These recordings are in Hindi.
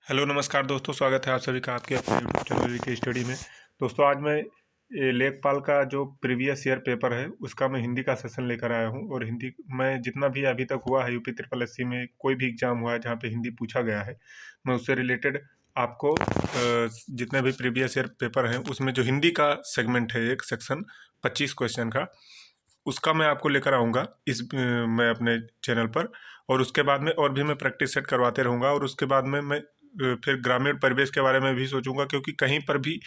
हेलो नमस्कार दोस्तों, स्वागत है आप सभी का आपके अपने यूट्यूब चैनल के स्टडी में। दोस्तों आज मैं लेखपाल का जो प्रीवियस ईयर पेपर है उसका मैं हिंदी का सेशन लेकर आया हूं। और हिंदी मैं जितना भी अभी तक हुआ है यूपी ट्रिपल एससी में कोई भी एग्जाम हुआ है जहां पे हिंदी पूछा गया है, मैं उससे रिलेटेड आपको जितने भी प्रीवियस ईयर पेपर हैं उसमें जो हिंदी का सेगमेंट है एक सेक्शन 25 क्वेश्चन का, उसका मैं आपको लेकर आऊँगा मैं अपने चैनल पर। और उसके बाद में और भी मैं प्रैक्टिस सेट करवाते रहूँगा। और उसके बाद में मैं फिर ग्रामीण परिवेश के बारे में भी सोचूंगा, क्योंकि कहीं पर भी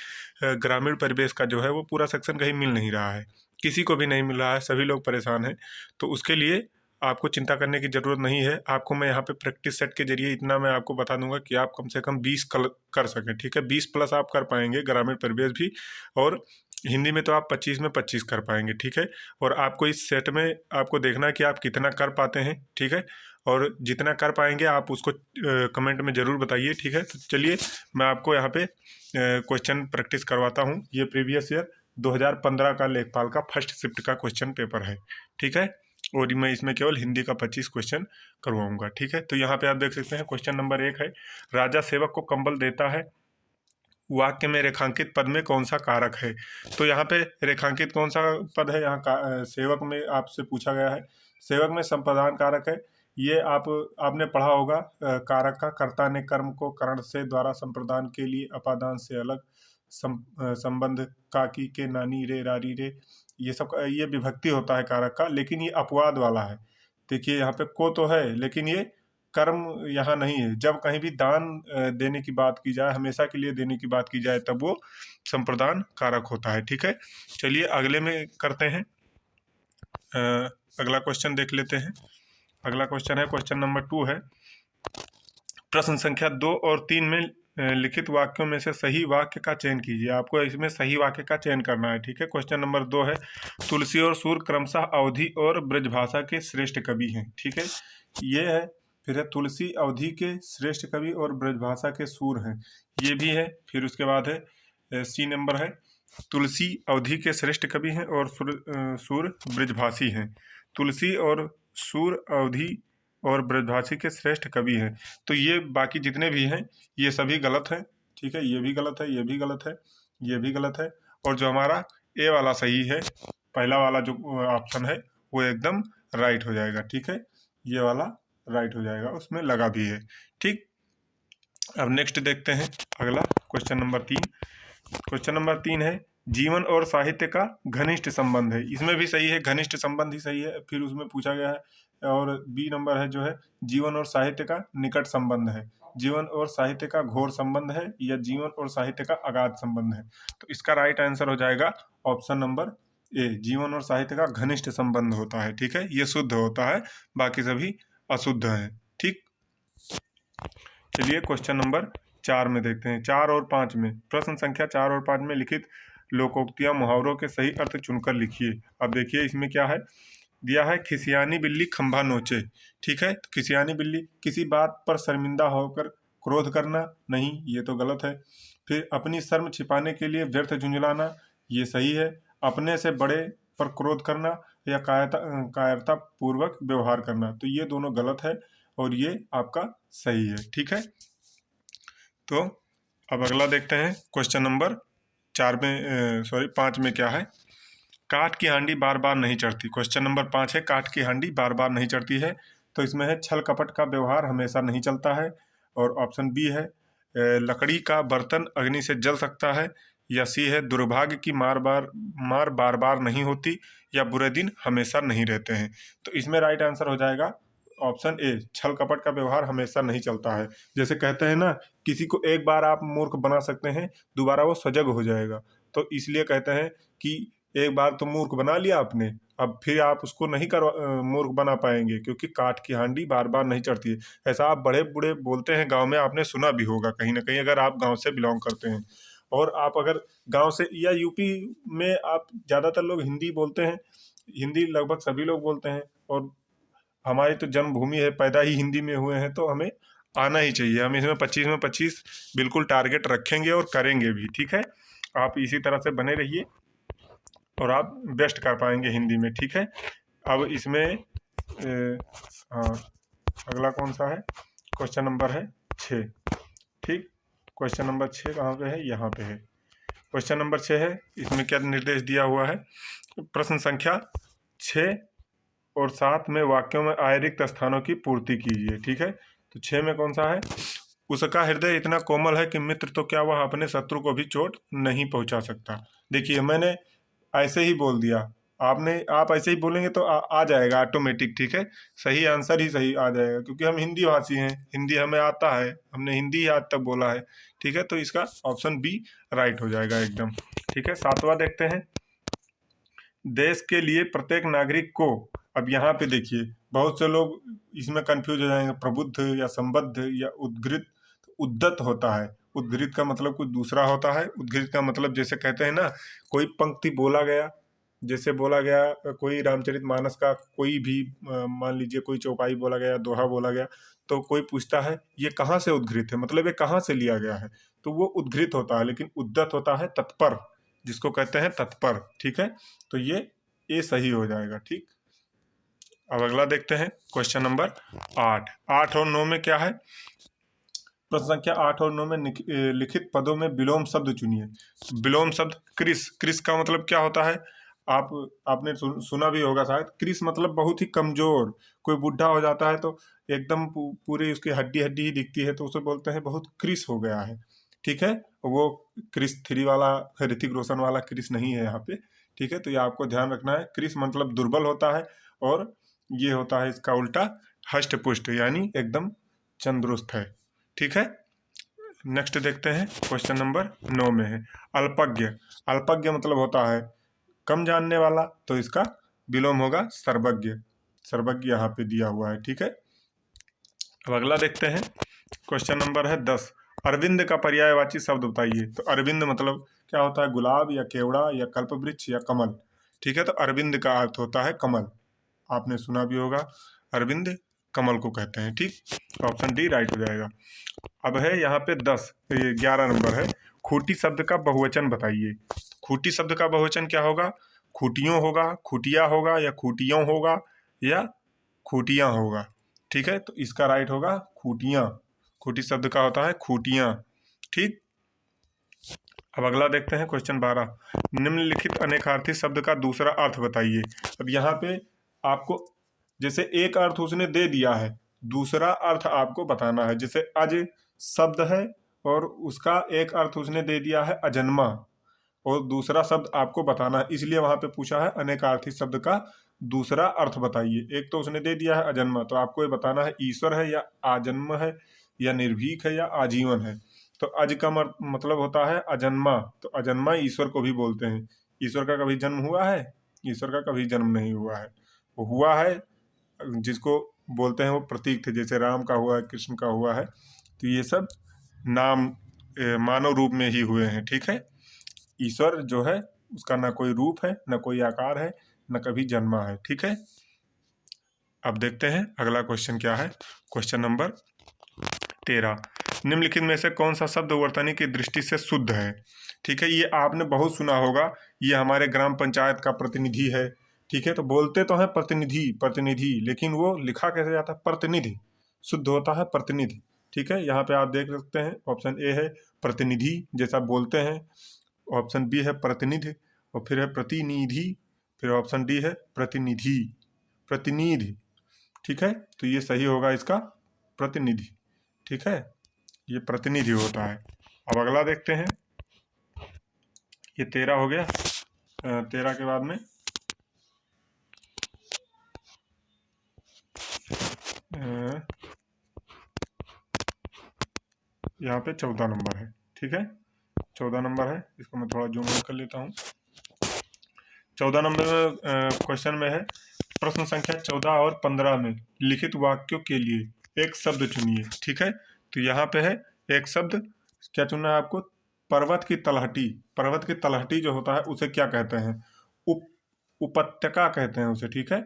ग्रामीण परिवेश का जो है वो पूरा सेक्शन कहीं मिल नहीं रहा है, किसी को भी नहीं मिल रहा है, सभी लोग परेशान हैं। तो उसके लिए आपको चिंता करने की ज़रूरत नहीं है। आपको मैं यहाँ पे प्रैक्टिस सेट के जरिए इतना मैं आपको बता दूंगा कि आप कम से कम 20 कर सकें, ठीक है। 20 प्लस आप कर पाएंगे ग्रामीण परिवेश भी, और हिंदी में तो आप 25 में 25 कर पाएंगे, ठीक है। और आपको इस सेट में आपको देखना है कि आप कितना कर पाते हैं, ठीक है। और जितना कर पाएंगे आप उसको कमेंट में ज़रूर बताइए, ठीक है। तो चलिए मैं आपको यहाँ पे क्वेश्चन प्रैक्टिस करवाता हूँ। ये प्रीवियस ईयर 2015 का लेखपाल का फर्स्ट शिफ्ट का क्वेश्चन पेपर है, ठीक है। और मैं इसमें केवल हिंदी का 25 क्वेश्चन करवाऊंगा, ठीक है। तो यहाँ पे आप देख सकते हैं क्वेश्चन नंबर 1 है, राजा सेवक को कंबल देता है, वाक्य में रेखांकित पद में कौन सा कारक है। तो यहाँ पे रेखांकित कौन सा पद है, यहाँ सेवक में आपसे पूछा गया है। सेवक में संप्रदान कारक है, ये आपने पढ़ा होगा। कारक का कर्ता ने कर्म को करण से द्वारा संप्रदान के लिए अपादान से अलग संबंध काकी के नानी रे रारी रे, ये सब ये विभक्ति होता है कारक का, लेकिन ये अपवाद वाला है। देखिए यहाँ पे को तो है लेकिन ये कर्म यहाँ नहीं है। जब कहीं भी दान देने की बात की जाए, हमेशा के लिए देने की बात की जाए, तब वो संप्रदान कारक होता है, ठीक है। चलिए अगले में करते हैं। अगला क्वेश्चन देख लेते हैं। अगला क्वेश्चन है, क्वेश्चन नंबर 2 है, प्रश्न संख्या 2 और 3 में लिखित वाक्यों में से सही वाक्य का चयन कीजिए। आपको इसमें सही वाक्य का चयन करना है, ठीक है। क्वेश्चन नंबर 2 है, तुलसी और सूर क्रमशः अवधि और ब्रजभाषा के श्रेष्ठ कवि हैं, ठीक है। ये है, फिर है तुलसी अवधि के श्रेष्ठ कवि और ब्रजभाषा के सूर हैं, ये भी है। फिर उसके बाद है सी नंबर है, तुलसी अवधि के श्रेष्ठ कवि हैं और सूर ब्रजभाषी हैं। तुलसी और सूर अवधि और ब्रजभाषी के श्रेष्ठ कवि हैं। तो ये बाकी जितने भी हैं ये सभी गलत हैं, ठीक है। ये भी गलत है, ये भी गलत है, ये भी गलत है। और जो हमारा ए वाला सही है, पहला वाला जो ऑप्शन है वो एकदम राइट हो जाएगा, ठीक है। ये वाला राइट हो जाएगा, उसमें लगा भी है, ठीक। अब नेक्स्ट देखते हैं अगला क्वेश्चन नंबर 3। क्वेश्चन नंबर 3 है, जीवन और साहित्य का घनिष्ठ संबंध है। इसमें भी सही है, घनिष्ठ संबंध ही सही है। फिर उसमें पूछा गया है, और बी नंबर है जो है, जीवन और साहित्य का निकट संबंध है। जीवन और साहित्य का घोर संबंध है, या जीवन और साहित्य का अगाध संबंध है। तो इसका राइट आंसर हो जाएगा ऑप्शन नंबर ए, जीवन और साहित्य का घनिष्ठ संबंध होता है, ठीक है। ये शुद्ध होता है, बाकी सभी अशुद्ध है, ठीक। चलिए क्वेश्चन नंबर 4 में देखते हैं। 4 और 5 में, प्रश्न संख्या 4 और 5 में लिखित लोकोक्तियां मुहावरों के सही अर्थ चुनकर लिखिए। अब देखिए इसमें क्या है, दिया है खिसियानी बिल्ली खंभा नोचे, ठीक है। तो खिसियानी बिल्ली, किसी बात पर शर्मिंदा होकर क्रोध करना, नहीं, ये तो गलत है। फिर अपनी शर्म छिपाने के लिए व्यर्थ झुंझलाना, ये सही है। अपने से बड़े पर क्रोध करना, या कायरता पूर्वक व्यवहार करना, तो ये दोनों गलत है और ये आपका सही है, ठीक है। तो अब अगला देखते हैं क्वेश्चन नंबर 5 में क्या है, काठ की हांडी बार बार नहीं चढ़ती। क्वेश्चन नंबर 5 है, काठ की हांडी बार बार नहीं चढ़ती है। तो इसमें है, छल कपट का व्यवहार हमेशा नहीं चलता है। और ऑप्शन बी है, लकड़ी का बर्तन अग्नि से जल सकता है। या सी है, दुर्भाग्य की मार बार बार नहीं होती। या बुरे दिन हमेशा नहीं रहते हैं। तो इसमें राइट आंसर हो जाएगा ऑप्शन ए, छल कपट का व्यवहार हमेशा नहीं चलता है। जैसे कहते हैं ना, किसी को एक बार आप मूर्ख बना सकते हैं, दोबारा वो सजग हो जाएगा। तो इसलिए कहते हैं कि एक बार तो मूर्ख बना लिया आपने, अब फिर आप उसको नहीं मूर्ख बना पाएंगे, क्योंकि काठ की हांडी बार बार नहीं चढ़ती है। ऐसा आप बड़े बूढ़े बोलते हैं गांव में, आपने सुना भी होगा कहीं ना कहीं, अगर आप गांव से बिलोंग करते हैं। और आप अगर गांव से, या यूपी में आप ज़्यादातर लोग हिंदी बोलते हैं, हिंदी लगभग सभी लोग बोलते हैं। और हमारी तो जन्मभूमि है, पैदा ही हिंदी में हुए हैं, तो हमें आना ही चाहिए। हम इसमें 25 में 25 बिल्कुल टारगेट रखेंगे और करेंगे भी, ठीक है। आप इसी तरह से बने रहिए और आप बेस्ट कर पाएंगे हिंदी में, ठीक है। अब इसमें हाँ, अगला कौन सा है, क्वेश्चन नंबर है 6, ठीक। क्वेश्चन नंबर 6 कहाँ पे है? यहाँ पे है। क्वेश्चन नंबर 6 है, इसमें क्या निर्देश दिया हुआ है? प्रश्न संख्या 6 और 7 में वाक्यों में आए रिक्त स्थानों की पूर्ति कीजिए। ठीक है, तो 6 में कौन सा है? उसका हृदय इतना कोमल है कि मित्र तो क्या वह अपने शत्रु को भी चोट नहीं पहुंचा सकता। देखिए मैंने ऐसे ही बोल दिया, आप ऐसे ही बोलेंगे तो आ जाएगा ऑटोमेटिक। ठीक है, सही आंसर ही सही आ जाएगा, क्योंकि हम हिंदी भाषी हैं, हिंदी हमें आता है, हमने हिंदी ही आज तक बोला है। ठीक है, तो इसका ऑप्शन बी राइट हो जाएगा एकदम। ठीक है, 7वां देखते हैं। देश के लिए प्रत्येक नागरिक को, अब यहाँ पे देखिए बहुत से लोग इसमें कंफ्यूज हो जाएंगे, प्रबुद्ध या संबद्ध या उद्गृत। उद्दत होता है, उद्गृत का मतलब कुछ दूसरा होता है। उद्गृत का मतलब जैसे कहते हैं ना, कोई पंक्ति बोला गया, जैसे बोला गया कोई रामचरितमानस का कोई भी मान लीजिए कोई चौपाई बोला गया, दोहा बोला गया, तो कोई पूछता है ये कहाँ से उद्गृत है, मतलब ये कहाँ से लिया गया है, तो वो उद्गृत होता है। लेकिन उद्दत होता है तत्पर, जिसको कहते हैं तत्पर। ठीक है, तो ये सही हो जाएगा। ठीक, अब अगला देखते हैं क्वेश्चन नंबर 8। 8 और 9 में क्या है? प्रश्न संख्या 8 और 9 में लिखित पदों में विलोम शब्द चुनिए। विलोम शब्द क्रिस, क्रिस का मतलब क्या होता है? आपने सुना भी होगा शायद। क्रिस मतलब बहुत ही कमजोर, कोई बुढ़ा हो जाता है तो एकदम पूरी उसकी हड्डी हड्डी ही दिखती है, तो उसे बोलते हैं बहुत क्रिस हो गया है। ठीक है, वो क्रिस 3 वाला, ऋतिक रोशन वाला क्रिस नहीं है यहाँ पे। ठीक है, तो ये आपको ध्यान रखना है। क्रिस मतलब दुर्बल होता है, और ये होता है इसका उल्टा हष्ट पुष्ट, यानी एकदम चंद्रुस्त है। ठीक है, नेक्स्ट देखते हैं क्वेश्चन नंबर 9 में है अल्पज्ञ। अल्पज्ञ मतलब होता है कम जानने वाला, तो इसका विलोम होगा सर्वज्ञ। सर्वज्ञ यहाँ पे दिया हुआ है। ठीक है, अब अगला देखते हैं क्वेश्चन नंबर है 10। अरविंद का पर्यायवाची शब्द बताइए। तो अरविंद मतलब क्या होता है? गुलाब या केवड़ा या कल्पवृक्ष या कमल। ठीक है, तो अरविंद का अर्थ होता है कमल, आपने सुना भी होगा, अरविंद कमल को कहते हैं। ठीक, ऑप्शन डी राइट हो जाएगा। अब है यहाँ पे 10, ये 11 नंबर है, खूटी शब्द का बहुवचन बताइए। खूटी शब्द का बहुवचन क्या होगा? खूटियों होगा, खूटिया होगा, या खूटियों होगा, या खूटियाँ होगा। ठीक है, तो इसका राइट होगा खूटियाँ। खूटी शब्द का होता है खूटियाँ। ठीक, अब अगला देखते हैं क्वेश्चन 12। निम्नलिखित अनेकार्थी शब्द का दूसरा अर्थ बताइए। अब यहाँ पे आपको जैसे एक अर्थ उसने दे दिया है, दूसरा अर्थ आपको बताना है। जैसे अज शब्द है और उसका एक अर्थ उसने दे दिया है अजन्मा, और दूसरा शब्द आपको बताना है, इसलिए वहां पे पूछा है अनेकार्थी शब्द का दूसरा अर्थ बताइए। एक तो उसने दे दिया है अजन्मा, तो आपको ये बताना है ईश्वर है या आजन्म है या निर्भीक है या आजीवन है। तो अज का मतलब होता है अजन्मा, तो अजन्मा ईश्वर को भी बोलते हैं। ईश्वर का कभी जन्म हुआ है? ईश्वर का कभी जन्म नहीं हुआ है। वो हुआ है जिसको बोलते हैं वो प्रतीक थे, जैसे राम का हुआ है, कृष्ण का हुआ है, तो ये सब नाम मानव रूप में ही हुए हैं। ठीक है, ईश्वर जो है उसका ना कोई रूप है, ना कोई आकार है, ना कभी जन्मा है। ठीक है, अब देखते हैं अगला क्वेश्चन क्या है। Question number 13। निम्नलिखित में से कौन सा शब्द वर्तनी की दृष्टि से शुद्ध है? ठीक है, ये आपने बहुत सुना होगा, ये हमारे ग्राम पंचायत का प्रतिनिधि है। ठीक है, तो बोलते तो है प्रतिनिधि प्रतिनिधि, लेकिन वो लिखा कैसे जाता है? प्रतिनिधि, शुद्ध होता है प्रतिनिधि। ठीक है, यहाँ पे आप देख सकते हैं ऑप्शन ए है प्रतिनिधि जैसा बोलते हैं, ऑप्शन बी है प्रतिनिधि, और फिर है प्रतिनिधि, फिर ऑप्शन डी है प्रतिनिधि, प्रतिनिधि। ठीक है, तो ये सही होगा इसका प्रतिनिधि। ठीक है, ये प्रतिनिधि होता है। अब अगला देखते हैं, ये 13 हो गया। 13 के बाद में यहाँ पे 14 नंबर है। ठीक है, 14 नंबर है, इसको मैं थोड़ा जूम कर लेता हूँ। 14 नंबर में क्वेश्चन में है प्रश्न संख्या 14 और 15 में लिखित वाक्यों के लिए एक शब्द चुनिए। ठीक है, तो यहाँ पे है एक शब्द, क्या चुनना है आपको? पर्वत की तलहटी। पर्वत की तलहटी जो होता है उसे क्या कहते हैं? उपत्यका कहते हैं उसे। ठीक है,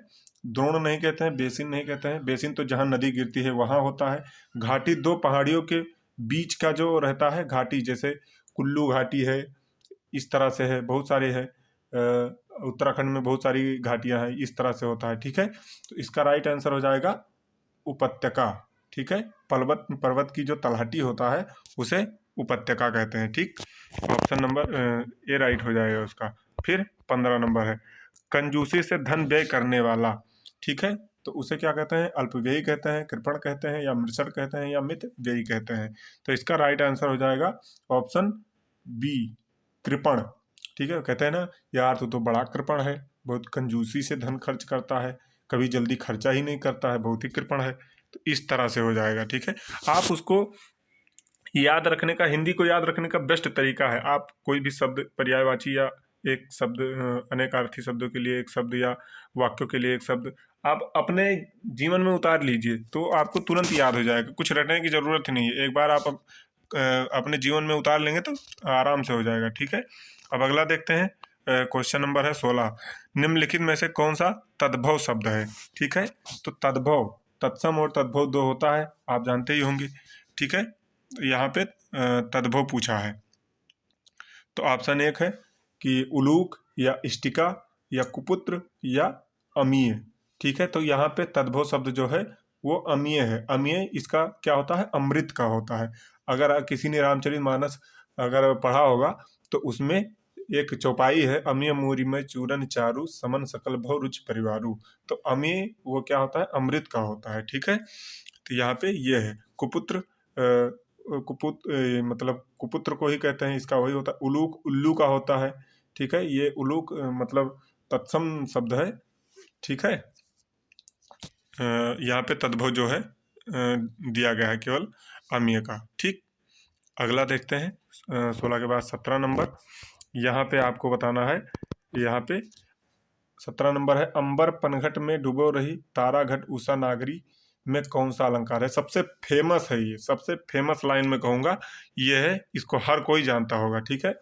द्रोण नहीं कहते हैं, बेसिन नहीं कहते हैं। बेसिन तो जहाँ नदी गिरती है वहाँ होता है। घाटी दो पहाड़ियों के बीच का जो रहता है घाटी, जैसे कुल्लू घाटी है, इस तरह से है, बहुत सारे हैं। उत्तराखंड में बहुत सारी घाटियां हैं, इस तरह से होता है। ठीक है, तो इसका राइट आंसर हो जाएगा उपत्यका। ठीक है। पर्वत की जो तलहटी होता है उसे उपत्यका कहते हैं। ठीक, ऑप्शन नंबर ए राइट हो जाएगा उसका। फिर 15 नंबर है, कंजूसी से धन व्यय करने वाला। ठीक है, तो उसे क्या कहते हैं? अल्पव्ययी कहते हैं, कृपण कहते हैं, या मृषण कहते हैं, या मित व्ययी कहते हैं। तो इसका राइट आंसर हो जाएगा ऑप्शन बी, कृपण। ठीक है, कहते हैं ना यार तू तो बड़ा कृपण है, बहुत कंजूसी से धन खर्च करता है, कभी जल्दी खर्चा ही नहीं करता है, बहुत ही कृपण है। तो इस तरह से हो जाएगा। ठीक है, आप उसको याद रखने का, हिंदी को याद रखने का बेस्ट तरीका है, आप कोई भी शब्द पर्यायवाची या एक शब्द अनेकार्थी शब्दों के लिए एक शब्द या वाक्यों के लिए एक शब्द आप अपने जीवन में उतार लीजिए तो आपको तुरंत याद हो जाएगा, कुछ रटने की जरूरत ही नहीं है। एक बार आप अपने जीवन में उतार लेंगे तो आराम से हो जाएगा। ठीक है, अब अगला देखते हैं। क्वेश्चन नंबर है 16, निम्नलिखित में से कौन सा तद्भव शब्द है? ठीक है, तो तद्भव, तत्सम और तद्भव दो होता है, आप जानते ही होंगे। ठीक है, यहाँ पे तद्भव पूछा है। तो ऑप्शन एक है कि उलूक या इष्टिका या कुपुत्र या अमीय। ठीक है, तो यहाँ पे तद्भव शब्द जो है वो अमीय है। अमीय इसका क्या होता है? अमृत का होता है। अगर किसी ने रामचरितमानस अगर पढ़ा होगा तो उसमें एक चौपाई है, अमीय मूरी में चूरन चारू समन सकल भव रुचि परिवारू। तो अमीय वो क्या होता है? अमृत का होता है। ठीक है, तो यहाँ पे ये है कुपुत्र, मतलब कुपुत्र को ही कहते हैं, इसका वही होता है। उलूक उल्लू का होता है। ठीक है, ये उलूक मतलब तत्सम शब्द है। ठीक है, यहाँ पे तद्भव जो है दिया गया है केवल अमीय का। ठीक, अगला देखते हैं 16 के बाद 17 नंबर। यहाँ पे आपको बताना है, यहाँ पे 17 नंबर है, अंबर पनघट में डूबो रही तारा घट उषा नागरी में कौन सा अलंकार है? सबसे फेमस है ये, सबसे फेमस लाइन में कहूँगा ये है, इसको हर कोई जानता होगा। ठीक है,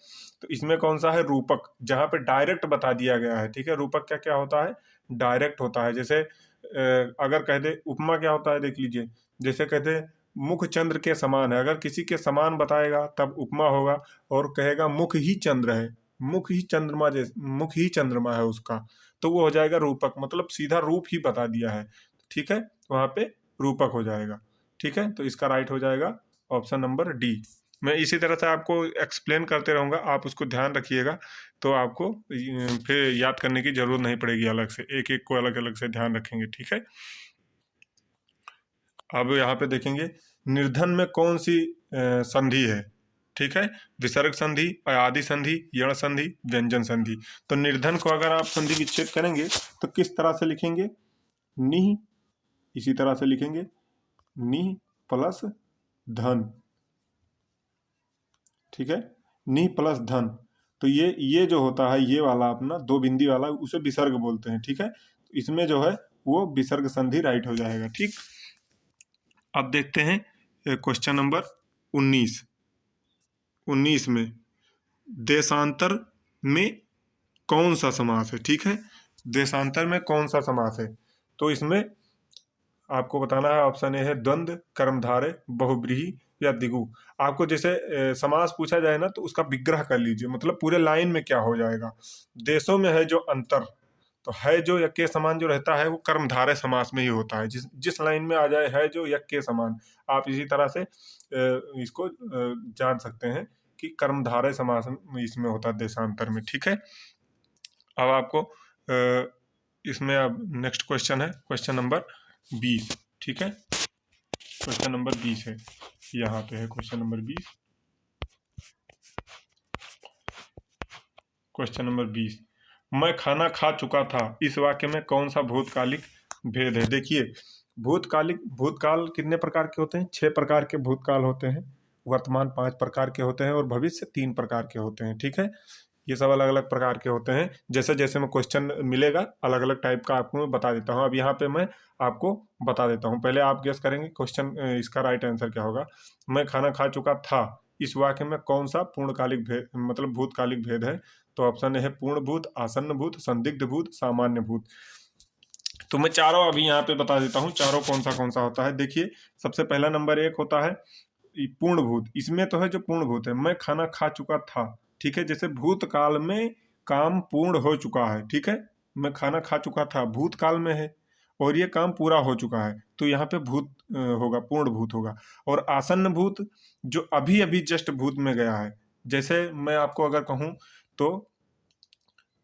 तो इसमें कौन सा है? रूपक, जहाँ पे डायरेक्ट बता दिया गया है। ठीक है, रूपक क्या क्या होता है? डायरेक्ट होता है। जैसे अगर कह दे, उपमा क्या होता है देख लीजिए, जैसे कहते मुख चंद्र के समान है, अगर किसी के समान बताएगा तब उपमा होगा, और कहेगा मुख ही चंद्र है, मुख ही चंद्रमा जैसे, मुख ही चंद्रमा है उसका, तो वो हो जाएगा रूपक, मतलब सीधा रूप ही बता दिया है। ठीक है, वहाँ पे रूपक हो जाएगा। ठीक है, तो इसका राइट हो जाएगा ऑप्शन नंबर डी। मैं इसी तरह से आपको एक्सप्लेन करते रहूँगा, आप उसको ध्यान रखिएगा, तो आपको फिर याद करने की जरूरत नहीं पड़ेगी अलग से, एक एक को अलग अलग से ध्यान रखेंगे। ठीक है, अब यहाँ पे देखेंगे निर्धन में कौन सी संधि है? ठीक है, विसर्ग संधि, अयादि संधि, यण संधि, व्यंजन संधि। तो निर्धन को अगर आप संधि विच्छेद करेंगे तो किस तरह से लिखेंगे? नि, इसी तरह से लिखेंगे, नि प्लस धन। ठीक है, नि प्लस धन, तो ये जो होता है, ये वाला अपना दो बिंदी वाला, उसे विसर्ग बोलते हैं। ठीक है, इसमें जो है वो विसर्ग संधि राइट हो जाएगा। ठीक, अब देखते हैं क्वेश्चन नंबर 19। 19 में देशांतर में कौन सा समास है? ठीक है, देशांतर में कौन सा समास है? तो इसमें आपको बताना है, ऑप्शन ए है द्वंद्व, कर्मधारय, बहुव्रीहि या द्विगु। आपको जैसे समास पूछा जाए ना तो उसका विग्रह कर लीजिए, मतलब पूरे लाइन में क्या हो जाएगा। देशों में है जो अंतर, तो है जो यज्ञ के समान जो रहता है वो कर्मधारय समास में ही होता है। जिस लाइन में आ जाए है जो यज्ञ के समान, आप इसी तरह से इसको जान सकते हैं कि कर्मधारय समास इसमें होता है देशांतर में। ठीक है, अब आपको इसमें अब नेक्स्ट क्वेश्चन है क्वेश्चन नंबर 20। ठीक है, क्वेश्चन नंबर 20 है, यहाँ पे है क्वेश्चन नंबर 20। क्वेश्चन नंबर 20, मैं खाना खा चुका था, इस वाक्य में कौन सा भूतकालिक भेद है? देखिए, भूतकाल कितने प्रकार के होते हैं? 6 प्रकार के भूतकाल होते हैं, वर्तमान 5 प्रकार के होते हैं, और भविष्य 3 प्रकार के होते हैं। ठीक है, ये सब अलग अलग प्रकार के होते हैं। जैसे जैसे मैं क्वेश्चन मिलेगा अलग अलग टाइप का आपको मैं बता देता हूँ। अब यहाँ पे मैं आपको बता देता हूँ, पहले आप गेस करेंगे क्वेश्चन, इसका राइट आंसर क्या होगा। मैं खाना खा चुका था, इस वाक्य में कौन सा पूर्णकालिक भेद, मतलब भूतकालिक भेद है? तो ऑप्शन है पूर्ण भूत, आसन्न भूत, संदिग्ध भूत, सामान्य भूत। तो मैं चारों अभी यहाँ पे बता देता हूँ, चारों कौन सा होता है। देखिए, सबसे पहला नंबर 1 होता है पूर्ण भूत। इसमें तो है जो पूर्ण भूत है, मैं खाना खा चुका था। ठीक है, जैसे भूतकाल में काम पूर्ण हो चुका है। ठीक है, मैं खाना खा चुका था, भूतकाल में है। और ये काम पूरा हो चुका है, तो यहाँ पे भूत होगा, पूर्ण भूत होगा। और आसन्न भूत जो अभी अभी जस्ट भूत में गया है। जैसे मैं आपको अगर कहूँ तो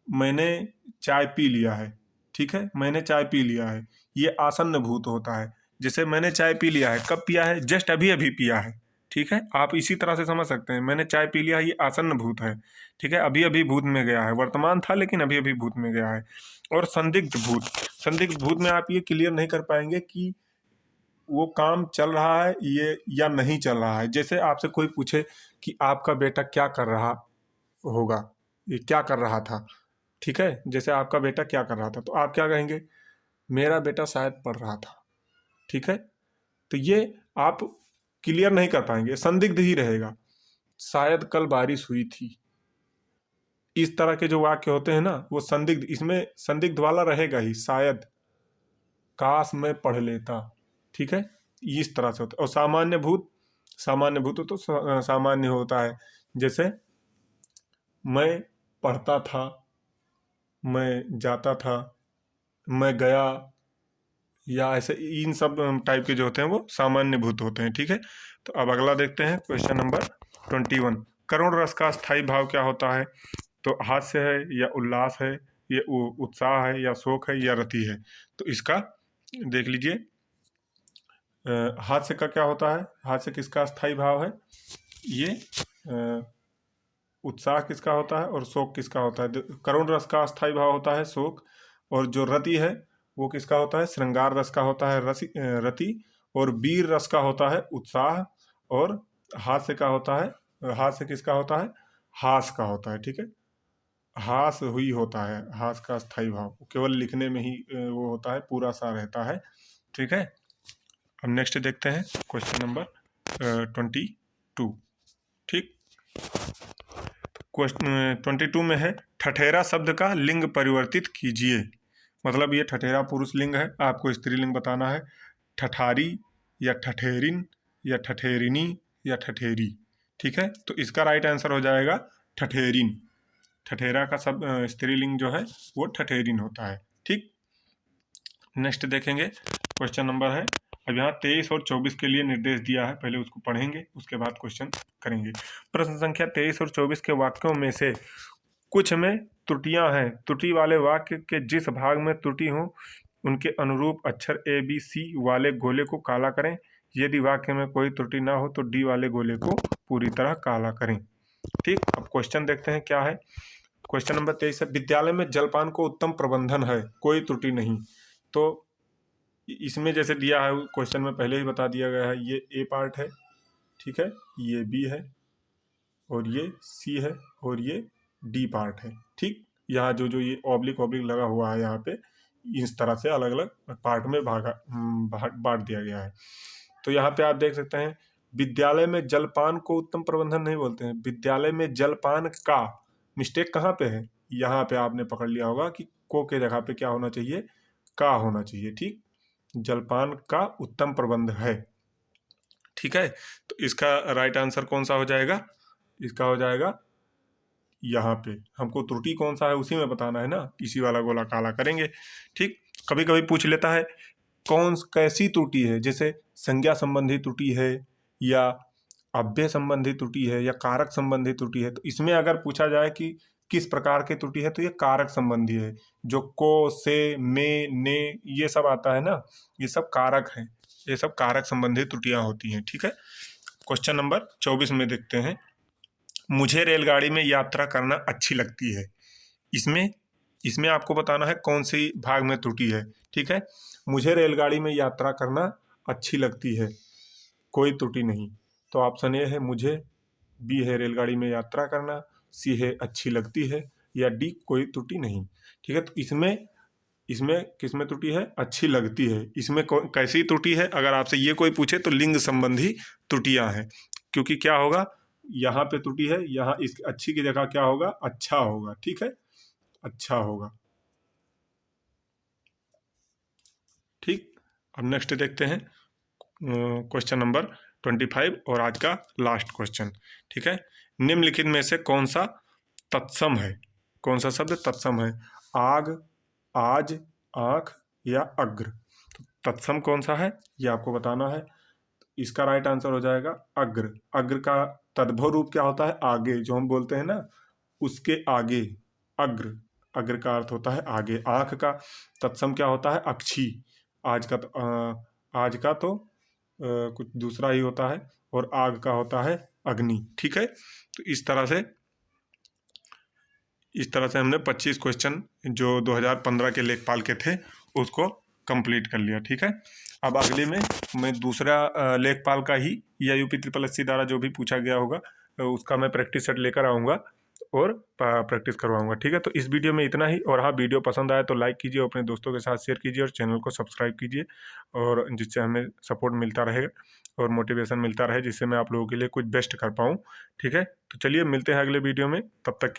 मैंने चाय पी लिया है, ठीक है, मैंने चाय पी लिया है, ये आसन्न भूत होता है। जैसे मैंने चाय पी लिया है, कब पिया है? जस्ट अभी अभी पिया है, ठीक है। आप इसी तरह से समझ सकते हैं, मैंने चाय पी लिया, ये आसन्न भूत है, ठीक है, अभी अभी भूत में गया है, वर्तमान था लेकिन अभी अभी भूत में गया है। और संदिग्ध भूत, संदिग्ध भूत में आप ये क्लियर नहीं कर पाएंगे कि वो काम चल रहा है ये या नहीं चल रहा है। जैसे आपसे कोई पूछे कि आपका बेटा क्या कर रहा होगा, ये क्या कर रहा था, ठीक है, जैसे आपका बेटा क्या कर रहा था, तो आप क्या कहेंगे? मेरा बेटा शायद पढ़ रहा था, ठीक है। तो ये आप क्लियर नहीं कर पाएंगे, संदिग्ध ही रहेगा। शायद कल बारिश हुई थी, इस तरह के जो वाक्य होते हैं ना, वो संदिग्ध, इसमें संदिग्ध वाला रहेगा ही। शायद, काश मैं पढ़ लेता, ठीक है, इस तरह से होता है। और सामान्य भूत, सामान्य भूत तो सामान्य होता है। जैसे मैं पढ़ता था, मैं जाता था, मैं गया, या ऐसे इन सब टाइप के जो होते हैं वो सामान्य भूत होते हैं, ठीक है। तो अब अगला देखते हैं, क्वेश्चन नंबर 21। करुण रस का स्थायी भाव क्या होता है? तो हास्य है या उल्लास है, ये उत्साह है या शोक है या रति है? तो इसका देख लीजिए, हास्य का क्या होता है? हास्य किसका स्थायी भाव है? ये उत्साह किसका होता है और शोक किसका होता है? करुण रस का स्थायी भाव होता है शोक, और जो रति है वो किसका होता है? श्रृंगार रस का होता है रति, और वीर रस का होता है उत्साह, और हास्य का होता है, हास्य किसका होता है? हास का होता है, ठीक है। हास हुई होता है, हास का स्थायी भाव केवल लिखने में ही वो होता है, पूरा सा रहता है, ठीक है। अब नेक्स्ट देखते हैं, क्वेश्चन नंबर 22, ठीक। क्वेश्चन 22 में है, ठठेरा शब्द का लिंग परिवर्तित कीजिए। मतलब ये ठठेरा पुरुष लिंग है, आपको स्त्रीलिंग बताना है। ठठारी या ठठेरिन या ठठेरिनी या ठठेरी, ठीक है। तो इसका राइट आंसर हो जाएगा ठठेरिन। ठठेरा का सब स्त्रीलिंग जो है वो ठठेरिन होता है, ठीक। नेक्स्ट देखेंगे, क्वेश्चन नंबर है, अब यहाँ 23 और 24 के लिए निर्देश दिया है, पहले उसको पढ़ेंगे उसके बाद क्वेश्चन करेंगे। प्रश्न संख्या 23 और 24 के वाक्यों में से कुछ में त्रुटियां हैं। त्रुटि वाले वाक्य के जिस भाग में त्रुटि हो उनके अनुरूप अक्षर ए बी सी वाले गोले को काला करें। यदि वाक्य में कोई त्रुटि ना हो तो डी वाले गोले को पूरी तरह काला करें, ठीक। अब क्वेश्चन देखते हैं क्या है। क्वेश्चन नंबर 23 है, विद्यालय में जलपान को उत्तम प्रबंधन है, कोई त्रुटि नहीं। तो इसमें जैसे दिया है क्वेश्चन में पहले ही बता दिया गया है, ये ए पार्ट है, ठीक है, ये बी है, और ये सी है, और ये डी पार्ट है, ठीक। यहाँ जो जो ये ऑब्लिक ऑब्लिक लगा हुआ है यहाँ पे, इस तरह से अलग अलग पार्ट में बांट दिया गया है। तो यहाँ पे आप देख सकते हैं, विद्यालय में जलपान को उत्तम प्रबंधन नहीं बोलते हैं, विद्यालय में जलपान का, मिस्टेक कहाँ पे है? यहाँ पे आपने पकड़ लिया होगा कि को के जगह पे क्या होना चाहिए? का होना चाहिए, ठीक। जलपान का उत्तम प्रबंध है, ठीक है। तो इसका राइट आंसर कौन सा हो जाएगा? इसका हो जाएगा, यहाँ पे हमको त्रुटि कौन सा है उसी में बताना है ना, इसी वाला गोला काला करेंगे, ठीक। कभी कभी पूछ लेता है कैसी त्रुटि है, जैसे संज्ञा संबंधी त्रुटि है, या अव्यय संबंधी त्रुटि है, या कारक संबंधी त्रुटि है। तो इसमें अगर पूछा जाए कि किस प्रकार की त्रुटि है, तो ये कारक संबंधी है। जो को, से, में, ने, ये सब आता है ना, ये सब कारक है, ये सब कारक संबंधी त्रुटियां होती हैं, ठीक है। क्वेश्चन नंबर 24 में देखते हैं, मुझे रेलगाड़ी में यात्रा करना अच्छी लगती है। इसमें इसमें आपको बताना है कौन सी भाग में त्रुटि है, ठीक है। मुझे रेलगाड़ी में यात्रा करना अच्छी लगती है, कोई त्रुटि नहीं। तो ऑप्शन ए है मुझे, बी है रेलगाड़ी में यात्रा करना, सी है अच्छी लगती है, या डी कोई त्रुटि नहीं, ठीक है। तो इसमें इसमें किसमें त्रुटि है? अच्छी लगती है। इसमें कैसी त्रुटि है? अगर आपसे ये कोई पूछे तो लिंग संबंधी त्रुटियां हैं, क्योंकि क्या होगा, यहाँ पे त्रुटि है, यहाँ इस अच्छी की जगह क्या होगा? अच्छा होगा, ठीक है, अच्छा होगा, ठीक। अब नेक्स्ट देखते हैं, क्वेश्चन नंबर 25 और आज का लास्ट क्वेश्चन, ठीक है। निम्नलिखित में से कौन सा तत्सम है? कौन सा शब्द तत्सम है? आग, आज, आंख या अग्र? तत्सम कौन सा है ये आपको बताना है। इसका राइट आंसर हो जाएगा अग्र। अग्र का तद्भव रूप क्या होता है? आगे, जो हम बोलते हैं ना, उसके आगे अग्र। अग्र का अर्थ होता है आगे। आंख का तत्सम क्या होता है? अक्षी। आज का तो कुछ दूसरा ही होता है, और आग का होता है अग्नि। ठीक है, तो इस तरह से हमने 25 क्वेश्चन जो 2015 के लेखपाल के थे उसको कंप्लीट कर लिया। ठीक है, अब अगले में मैं दूसरा लेखपाल का ही या यूपी ट्रिपल एससी द्वारा जो भी पूछा गया होगा उसका मैं प्रैक्टिस सेट लेकर आऊँगा और प्रैक्टिस करवाऊंगा। ठीक है, तो इस वीडियो में इतना ही। और हाँ, वीडियो पसंद आया तो लाइक कीजिए, अपने दोस्तों के साथ शेयर कीजिए और चैनल को सब्सक्राइब कीजिए, और जिससे हमें सपोर्ट मिलता रहेगा और मोटिवेशन मिलता रहे, जिससे मैं आप लोगों के लिए कुछ बेस्ट कर पाऊँ। ठीक है, तो चलिए मिलते हैं अगले वीडियो में, तब तक